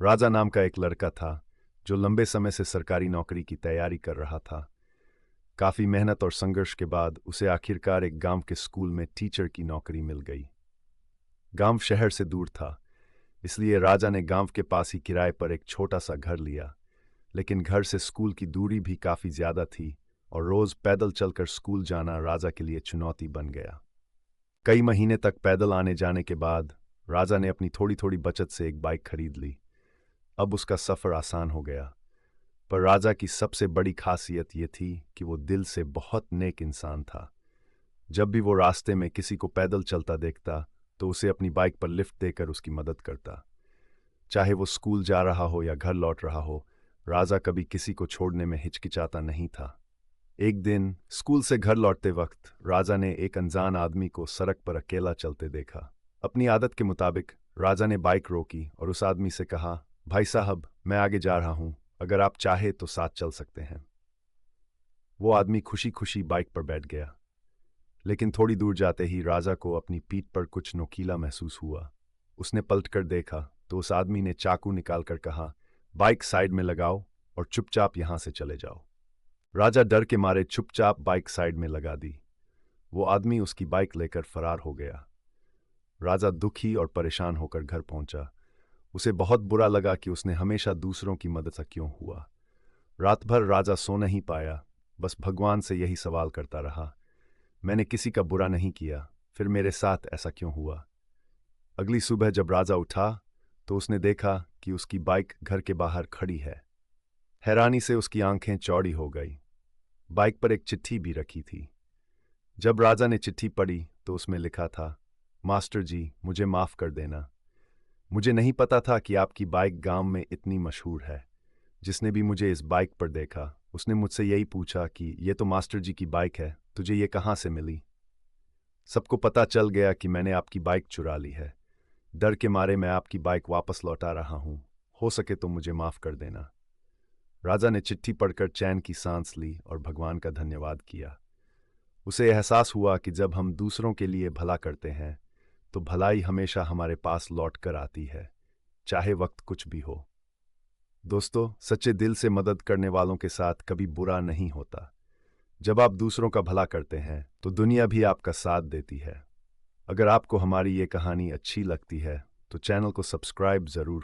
राजा नाम का एक लड़का था जो लंबे समय से सरकारी नौकरी की तैयारी कर रहा था। काफी मेहनत और संघर्ष के बाद उसे आखिरकार एक गांव के स्कूल में टीचर की नौकरी मिल गई। गांव शहर से दूर था, इसलिए राजा ने गांव के पास ही किराए पर एक छोटा सा घर लिया। लेकिन घर से स्कूल की दूरी भी काफी ज्यादा थी और रोज पैदल चलकर स्कूल जाना राजा के लिए चुनौती बन गया। कई महीने तक पैदल आने जाने के बाद राजा ने अपनी थोड़ी थोड़ी बचत से एक बाइक खरीद ली। अब उसका सफर आसान हो गया। पर राजा की सबसे बड़ी खासियत ये थी कि वो दिल से बहुत नेक इंसान था। जब भी वो रास्ते में किसी को पैदल चलता देखता तो उसे अपनी बाइक पर लिफ्ट देकर उसकी मदद करता। चाहे वो स्कूल जा रहा हो या घर लौट रहा हो, राजा कभी किसी को छोड़ने में हिचकिचाता नहीं था। एक दिन स्कूल से घर लौटते वक्त राजा ने एक अनजान आदमी को सड़क पर अकेला चलते देखा। अपनी आदत के मुताबिक राजा ने बाइक रोकी और उस आदमी से कहा, भाई साहब, मैं आगे जा रहा हूं, अगर आप चाहे तो साथ चल सकते हैं। वो आदमी खुशी खुशी बाइक पर बैठ गया। लेकिन थोड़ी दूर जाते ही राजा को अपनी पीठ पर कुछ नोकीला महसूस हुआ। उसने पलटकर देखा तो उस आदमी ने चाकू निकालकर कहा, बाइक साइड में लगाओ और चुपचाप यहां से चले जाओ। राजा डर के मारे चुपचाप बाइक साइड में लगा दी। वो आदमी उसकी बाइक लेकर फरार हो गया। राजा दुखी और परेशान होकर घर पहुंचा। उसे बहुत बुरा लगा कि उसने हमेशा दूसरों की मदद से क्यों हुआ। रात भर राजा सो नहीं पाया, बस भगवान से यही सवाल करता रहा, मैंने किसी का बुरा नहीं किया, फिर मेरे साथ ऐसा क्यों हुआ। अगली सुबह जब राजा उठा तो उसने देखा कि उसकी बाइक घर के बाहर खड़ी है। हैरानी से उसकी आंखें चौड़ी हो गई। बाइक पर एक चिट्ठी भी रखी थी। जब राजा ने चिट्ठी पढ़ी तो उसमें लिखा था, मास्टर जी, मुझे माफ कर देना। मुझे नहीं पता था कि आपकी बाइक गांव में इतनी मशहूर है। जिसने भी मुझे इस बाइक पर देखा उसने मुझसे यही पूछा कि ये तो मास्टर जी की बाइक है, तुझे ये कहाँ से मिली। सबको पता चल गया कि मैंने आपकी बाइक चुरा ली है। डर के मारे मैं आपकी बाइक वापस लौटा रहा हूं, हो सके तो मुझे माफ कर देना। राजा ने चिट्ठी पढ़कर चैन की सांस ली और भगवान का धन्यवाद किया। उसे एहसास हुआ कि जब हम दूसरों के लिए भला करते हैं तो भलाई हमेशा हमारे पास लौट कर आती है, चाहे वक्त कुछ भी हो। दोस्तों, सच्चे दिल से मदद करने वालों के साथ कभी बुरा नहीं होता। जब आप दूसरों का भला करते हैं तो दुनिया भी आपका साथ देती है। अगर आपको हमारी ये कहानी अच्छी लगती है तो चैनल को सब्सक्राइब जरूर